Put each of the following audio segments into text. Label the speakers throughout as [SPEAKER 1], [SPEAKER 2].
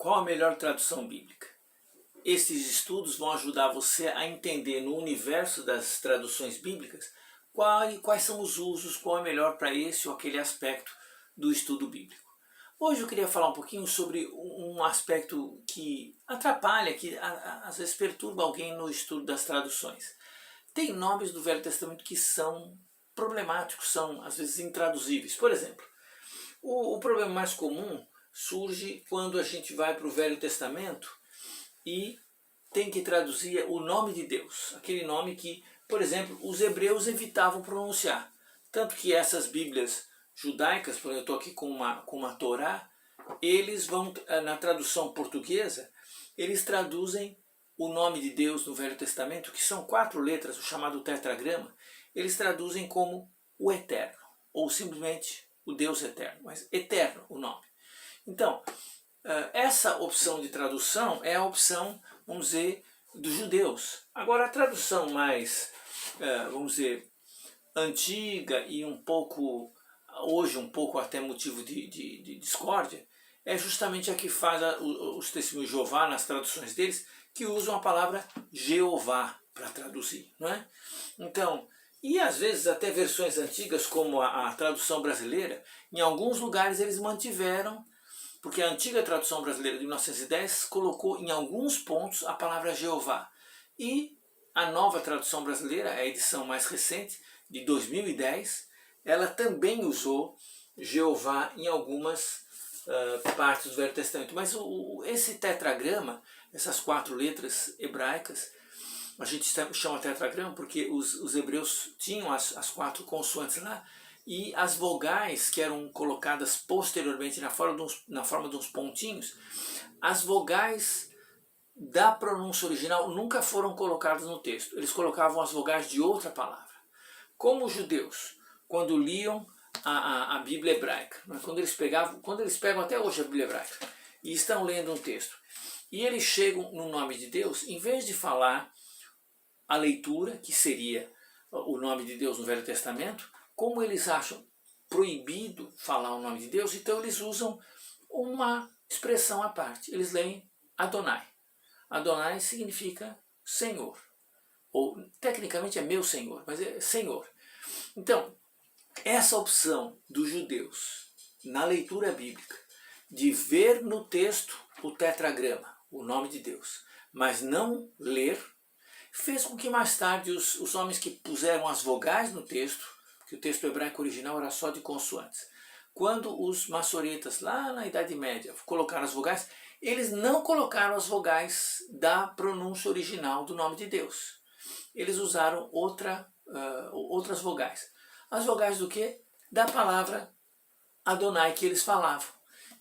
[SPEAKER 1] Qual a melhor tradução bíblica? Esses estudos vão ajudar você a entender no universo das traduções bíblicas quais são os usos, qual é melhor para esse ou aquele aspecto do estudo bíblico. Hoje eu queria falar um pouquinho sobre um aspecto que atrapalha, que às vezes perturba alguém no estudo das traduções. Tem nomes do Velho Testamento que são problemáticos, são às vezes intraduzíveis. Por exemplo, o problema mais comum surge quando a gente vai para o Velho Testamento e tem que traduzir o nome de Deus, aquele nome que, por exemplo, os hebreus evitavam pronunciar. Tanto que essas bíblias judaicas, por exemplo, eu estou aqui com uma Torá, eles vão, na tradução portuguesa, eles traduzem o nome de Deus no Velho Testamento, que são 4 letras, o chamado tetragrama, eles traduzem como o Eterno, ou simplesmente o Deus Eterno, mas Eterno o nome. Então, essa opção de tradução é a opção, vamos dizer, dos judeus. Agora, a tradução mais, vamos dizer, antiga e um pouco, hoje um pouco até motivo de discórdia, é justamente a que faz os testemunhos de Jeová nas traduções deles, que usam a palavra Jeová para traduzir, não é? Então, e às vezes até versões antigas, como a tradução brasileira, em alguns lugares eles mantiveram, porque a antiga tradução brasileira de 1910 colocou em alguns pontos a palavra Jeová. E a nova tradução brasileira, a edição mais recente, de 2010, ela também usou Jeová em algumas partes do Velho Testamento. Mas esse tetragrama, essas 4 letras hebraicas, a gente chama tetragrama porque os hebreus tinham as 4 consoantes lá, e as vogais que eram colocadas posteriormente na forma de uns pontinhos, as vogais da pronúncia original nunca foram colocadas no texto. Eles colocavam as vogais de outra palavra. Como os judeus, quando liam a Bíblia hebraica, quando eles pegam até hoje a Bíblia hebraica e estão lendo um texto, e eles chegam no nome de Deus, em vez de falar a leitura, que seria o nome de Deus no Velho Testamento, como eles acham proibido falar o nome de Deus, então eles usam uma expressão à parte. Eles leem Adonai. Adonai significa Senhor. Ou, tecnicamente é meu Senhor, mas é Senhor. Então, essa opção dos judeus, na leitura bíblica, de ver no texto o tetragrama, o nome de Deus, mas não ler, fez com que mais tarde os homens que puseram as vogais no texto, que o texto hebraico original era só de consoantes, quando os maçoretas, lá na Idade Média, colocaram as vogais, eles não colocaram as vogais da pronúncia original do nome de Deus. Eles usaram outras vogais. As vogais do quê? Da palavra Adonai que eles falavam.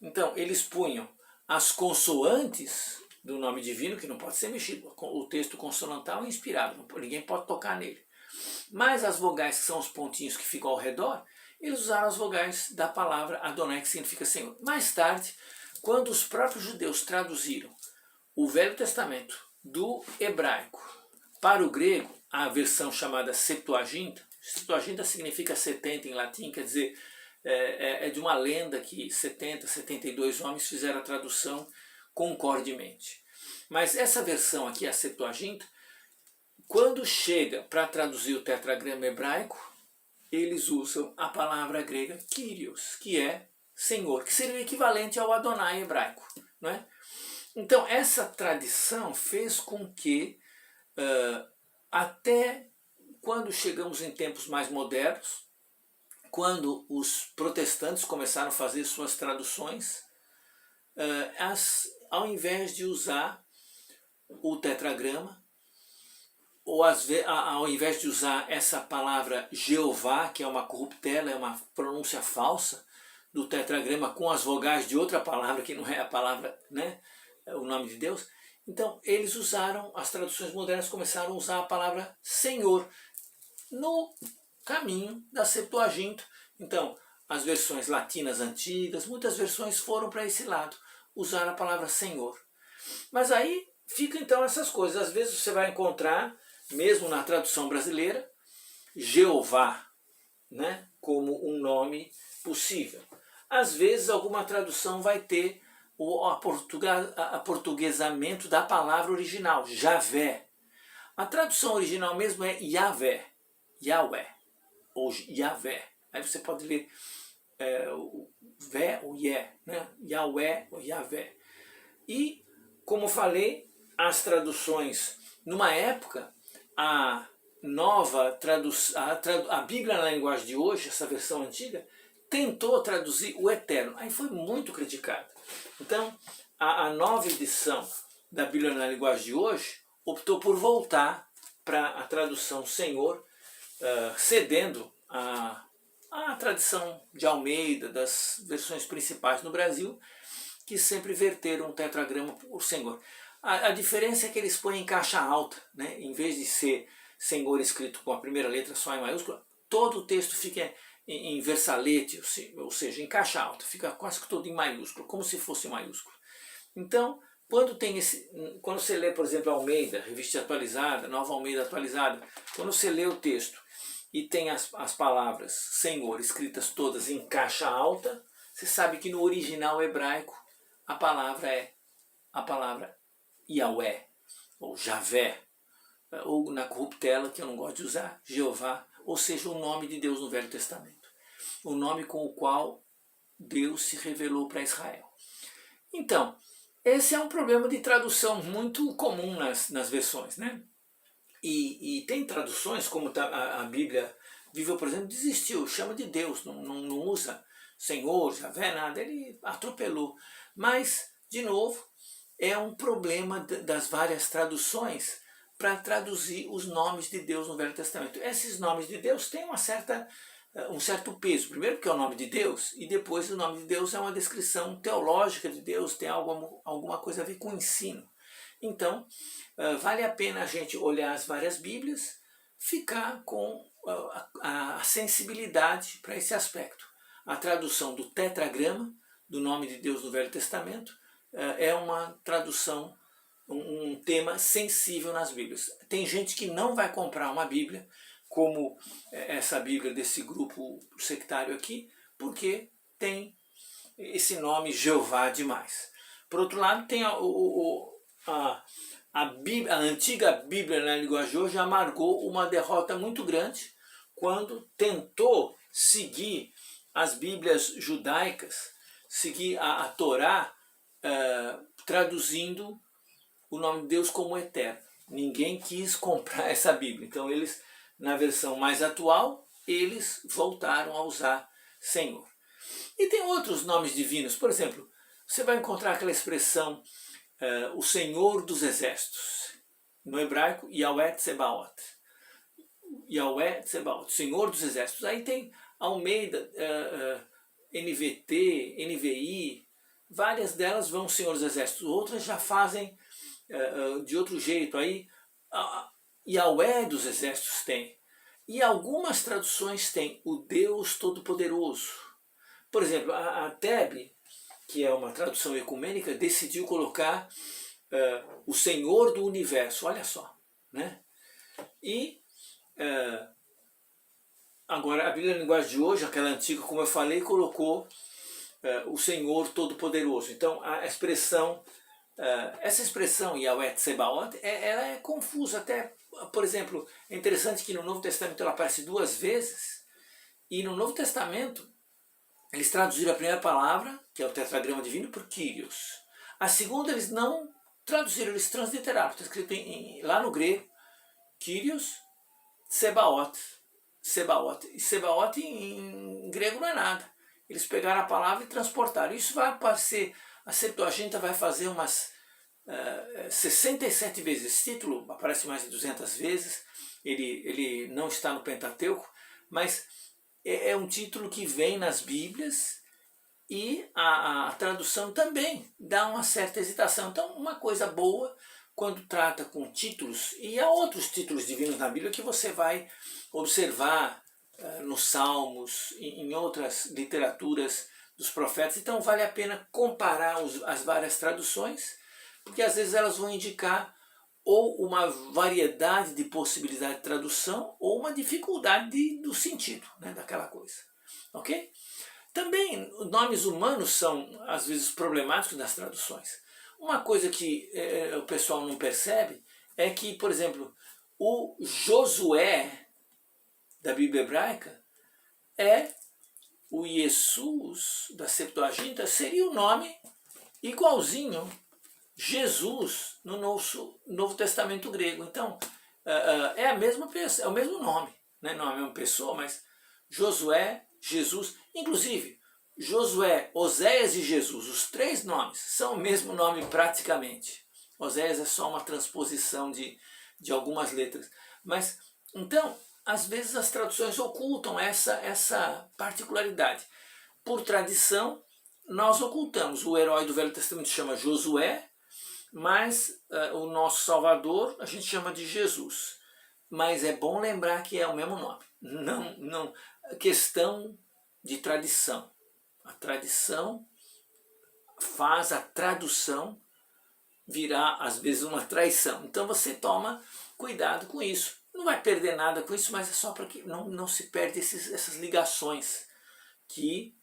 [SPEAKER 1] Então, eles punham as consoantes do nome divino, que não pode ser mexido. O texto consonantal é inspirado, ninguém pode tocar nele. Mas as vogais, que são os pontinhos que ficam ao redor, eles usaram as vogais da palavra Adonai, que significa Senhor. Mais tarde, quando os próprios judeus traduziram o Velho Testamento do hebraico para o grego, a versão chamada Septuaginta, Septuaginta significa 70 em latim, quer dizer, é de uma lenda que 72 homens fizeram a tradução concordemente. Mas essa versão aqui, a Septuaginta, quando chega para traduzir o tetragrama hebraico, eles usam a palavra grega Kyrios, que é Senhor, que seria o equivalente ao Adonai hebraico, não é? Então, essa tradição fez com que, até quando chegamos em tempos mais modernos, quando os protestantes começaram a fazer suas traduções, ao invés de usar o tetragrama, ou ao invés de usar essa palavra Jeová, que é uma corruptela, é uma pronúncia falsa do tetragrama com as vogais de outra palavra, que não é a palavra, né, o nome de Deus, então eles usaram, as traduções modernas começaram a usar a palavra Senhor no caminho da Septuaginta. Então, as versões latinas antigas, muitas versões foram para esse lado, usar a palavra Senhor. Mas aí fica então essas coisas, às vezes você vai encontrar, mesmo na tradução brasileira, Jeová, né, como um nome possível. Às vezes alguma tradução vai ter o aportuguesamento da palavra original, Javé. A tradução original mesmo é Yahvé, Yahweh, ou Yahvé. Aí você pode ler o Vé ou Yé, né? Yahweh ou Yahvé. E, como falei, as traduções, numa época, a nova tradução, a Bíblia na linguagem de hoje, essa versão antiga, tentou traduzir o Eterno. Aí foi muito criticada. Então, a nova edição da Bíblia na linguagem de hoje optou por voltar para a tradução Senhor, cedendo a tradição de Almeida, das versões principais no Brasil, que sempre verteram um tetragrama por Senhor. A diferença é que eles põem em caixa alta, né? Em vez de ser Senhor escrito com a primeira letra só em maiúscula, todo o texto fica em versalete, ou seja, em caixa alta, fica quase que todo em maiúsculo, como se fosse maiúsculo. Então, quando você lê, por exemplo, Almeida, Revista Atualizada, Nova Almeida Atualizada, quando você lê o texto e tem as palavras Senhor escritas todas em caixa alta, você sabe que no original hebraico a palavra é a palavra Yahweh, ou Javé, ou na corruptela, que eu não gosto de usar, Jeová, ou seja, o nome de Deus no Velho Testamento, o nome com o qual Deus se revelou para Israel. Então, esse é um problema de tradução muito comum nas versões, né? E tem traduções, como a Bíblia Viva, por exemplo, desistiu, chama de Deus, não usa Senhor, Javé, nada, ele atropelou. Mas, de novo, é um problema das várias traduções para traduzir os nomes de Deus no Velho Testamento. Esses nomes de Deus têm um certo peso. Primeiro porque é o nome de Deus, e depois o nome de Deus é uma descrição teológica de Deus, tem alguma coisa a ver com o ensino. Então, vale a pena a gente olhar as várias Bíblias, ficar com a sensibilidade para esse aspecto. A tradução do tetragrama, do nome de Deus no Velho Testamento, é uma tradução, um tema sensível nas Bíblias. Tem gente que não vai comprar uma Bíblia, como essa Bíblia desse grupo sectário aqui, porque tem esse nome Jeová demais. Por outro lado, tem a antiga Bíblia na linguagem de hoje amargou uma derrota muito grande quando tentou seguir as Bíblias judaicas, seguir a Torá, traduzindo o nome de Deus como Eterno. Ninguém quis comprar essa Bíblia. Então eles, na versão mais atual, eles voltaram a usar Senhor. E tem outros nomes divinos. Por exemplo, você vai encontrar aquela expressão o Senhor dos Exércitos. No hebraico, Yahweh Tsebaot. Yahweh Tsebaot, Senhor dos Exércitos. Aí tem Almeida, NVT, NVI, várias delas vão Senhor dos Exércitos, outras já fazem de outro jeito. Aí Yahweh dos Exércitos tem. E algumas traduções têm o Deus Todo-Poderoso. Por exemplo, a TEB, que é uma tradução ecumênica, decidiu colocar o Senhor do Universo, olha só, né? E agora a Bíblia na linguagem de hoje, aquela antiga, como eu falei, colocou o Senhor Todo-Poderoso. Então essa expressão Yahweh Tsebaot, ela é confusa até. Por exemplo, é interessante que no Novo Testamento ela aparece 2 vezes, e no Novo Testamento eles traduziram a primeira palavra, que é o tetragrama divino, por Kyrios. A segunda eles não traduziram, eles transliteraram. Está escrito lá no grego, Kyrios Tsebaot. Sebaot. E Sebaot em grego não é nada. Eles pegaram a palavra e transportaram. Isso vai aparecer, a Septuaginta vai fazer umas 67 vezes. Esse título aparece mais de 200 vezes. Ele não está no Pentateuco, mas é um título que vem nas Bíblias, e a tradução também dá uma certa hesitação. Então, uma coisa boa quando trata com títulos, e há outros títulos divinos na Bíblia que você vai observar nos Salmos, em outras literaturas dos profetas. Então vale a pena comparar as várias traduções, porque às vezes elas vão indicar ou uma variedade de possibilidade de tradução ou uma dificuldade do sentido, né, daquela coisa. Ok? Também nomes humanos são às vezes problemáticos nas traduções. Uma coisa que o pessoal não percebe é que, por exemplo, o Josué da Bíblia hebraica é o Jesus da Septuaginta, seria o nome igualzinho Jesus no Novo Testamento grego. Então, é a mesma pessoa, é o mesmo nome, né? Não é a mesma pessoa, mas Josué, Jesus, inclusive Josué, Oséias e Jesus, os três nomes são o mesmo nome praticamente. Oséias é só uma transposição de algumas letras. Mas, então, às vezes as traduções ocultam essa particularidade. Por tradição, nós ocultamos. O herói do Velho Testamento chama Josué, mas o nosso Salvador a gente chama de Jesus. Mas é bom lembrar que é o mesmo nome. Não, questão de tradição. A tradição faz a tradução virar, às vezes, uma traição. Então você toma cuidado com isso. Não vai perder nada com isso, mas é só para que não se perde essas ligações que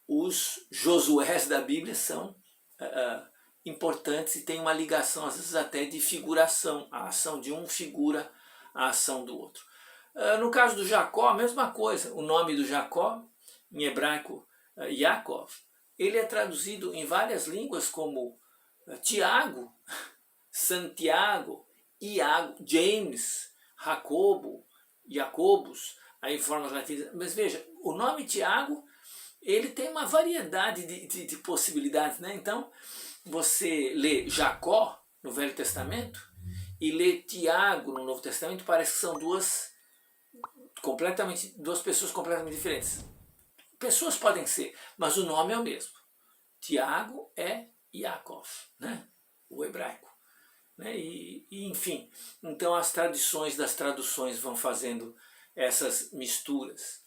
[SPEAKER 1] os Josués da Bíblia são importantes e tem uma ligação, às vezes até de figuração. A ação de um figura a ação do outro. No caso do Jacó, a mesma coisa. O nome do Jacó, em hebraico, Yaakov, ele é traduzido em várias línguas como Tiago, Santiago, Iago, James, Jacobo, Jacobus, aí formas latinas. Mas veja, o nome Tiago, ele tem uma variedade de possibilidades, né? Então, você lê Jacó no Velho Testamento e lê Tiago no Novo Testamento, parece que são duas pessoas completamente diferentes. Pessoas podem ser, mas o nome é o mesmo. Tiago é Yaakov, né? O hebraico. Né? Enfim, então as tradições das traduções vão fazendo essas misturas.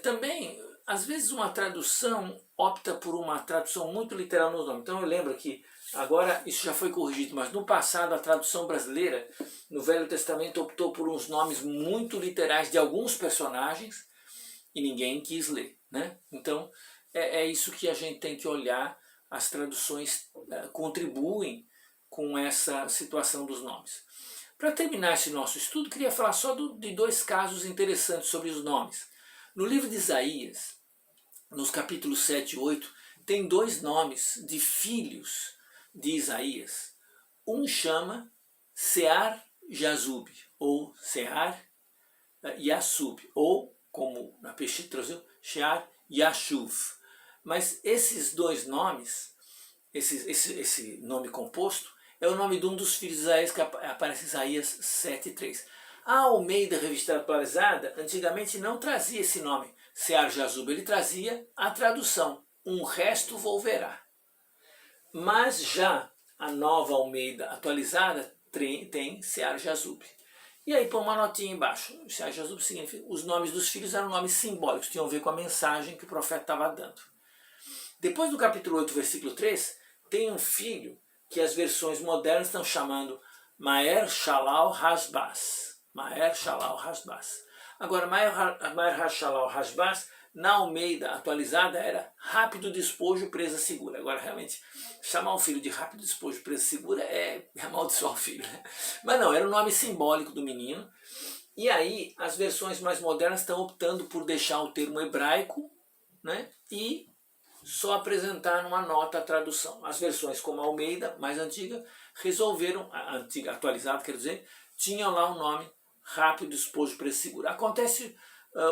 [SPEAKER 1] Também, às vezes uma tradução opta por uma tradução muito literal no nome. Então eu lembro que, agora isso já foi corrigido, mas no passado a tradução brasileira, no Velho Testamento, optou por uns nomes muito literais de alguns personagens e ninguém quis ler. Né? Então é isso que a gente tem que olhar. As traduções contribuem com essa situação dos nomes. Para terminar esse nosso estudo, queria falar só de dois casos interessantes sobre os nomes. No livro de Isaías, nos capítulos 7 e 8, tem dois nomes de filhos de Isaías. Um chama Sear-Jazub, ou Sear-Yashub, ou, como na Peshitta traduziu, Shear-Yashuv. Mas esses dois nomes, esse nome composto, é o nome de um dos filhos de Isaías que aparece em Isaías 7:3. A Almeida Revista Atualizada antigamente não trazia esse nome, Sear-Jazub, ele trazia a tradução, um resto volverá. Mas já a nova Almeida Atualizada tem Sear-Jazub. E aí põe uma notinha embaixo. Sear-Jazub significa, os nomes dos filhos eram nomes simbólicos, tinham a ver com a mensagem que o profeta estava dando. Depois do capítulo 8, versículo 3, tem um filho que as versões modernas estão chamando Maher-Shalal-Hasbaz. Maher-Shalal-Hasbaz. Agora, Maher-Shalal-Hasbaz, na Almeida Atualizada, era rápido despojo, presa segura. Agora, realmente, chamar um filho de rápido despojo, presa segura é amaldiçoar o filho. Né? Mas não, era o nome simbólico do menino. E aí, as versões mais modernas estão optando por deixar o termo hebraico, né? E só apresentar numa nota a tradução. As versões como a Almeida, mais antiga, resolveram, a antiga, atualizada, quer dizer, tinham lá o nome rápido, despojo, preço seguro. Acontece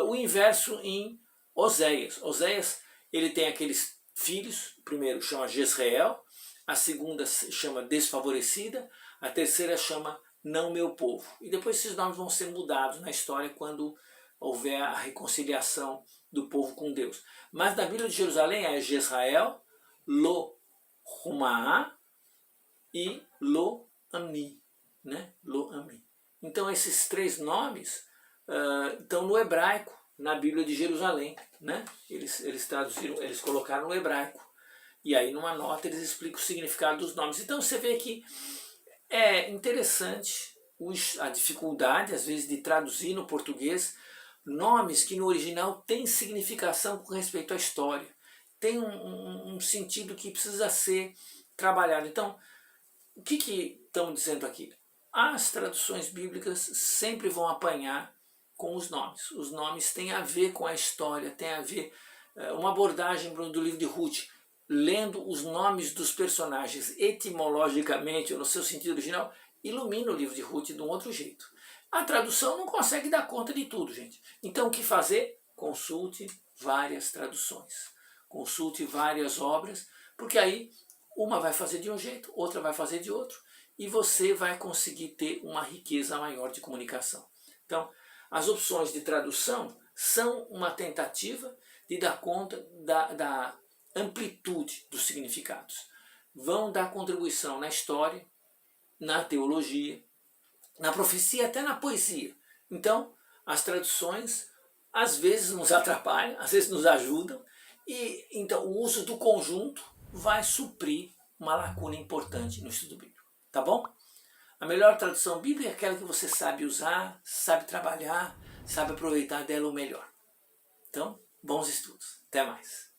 [SPEAKER 1] o inverso em Oséias. Oséias, ele tem aqueles filhos, o primeiro chama Jezreel, a segunda chama Desfavorecida, a terceira chama Não Meu Povo. E depois esses nomes vão ser mudados na história quando houver a reconciliação do povo com Deus. Mas na Bíblia de Jerusalém é Jezrael, Lo-Rumaá e Lo-Ami. Né? Lo-Ami. Então esses três nomes estão no hebraico, na Bíblia de Jerusalém. Né? Eles traduziram, eles colocaram no hebraico. E aí numa nota eles explicam o significado dos nomes. Então você vê que é interessante a dificuldade, às vezes, de traduzir no português, nomes que no original têm significação com respeito à história, tem um sentido que precisa ser trabalhado. Então, o que estamos dizendo aqui? As traduções bíblicas sempre vão apanhar com os nomes. Os nomes têm a ver com a história, tem a ver uma abordagem do livro de Ruth, lendo os nomes dos personagens etimologicamente, ou no seu sentido original, ilumina o livro de Ruth de um outro jeito. A tradução não consegue dar conta de tudo, gente. Então o que fazer? Consulte várias traduções. Consulte várias obras, porque aí uma vai fazer de um jeito, outra vai fazer de outro, e você vai conseguir ter uma riqueza maior de comunicação. Então, as opções de tradução são uma tentativa de dar conta da amplitude dos significados. Vão dar contribuição na história, na teologia, na profecia, até na poesia. Então, as traduções às vezes nos atrapalham, às vezes nos ajudam, e então o uso do conjunto vai suprir uma lacuna importante no estudo bíblico. Tá bom? A melhor tradução bíblica é aquela que você sabe usar, sabe trabalhar, sabe aproveitar dela o melhor. Então, bons estudos. Até mais.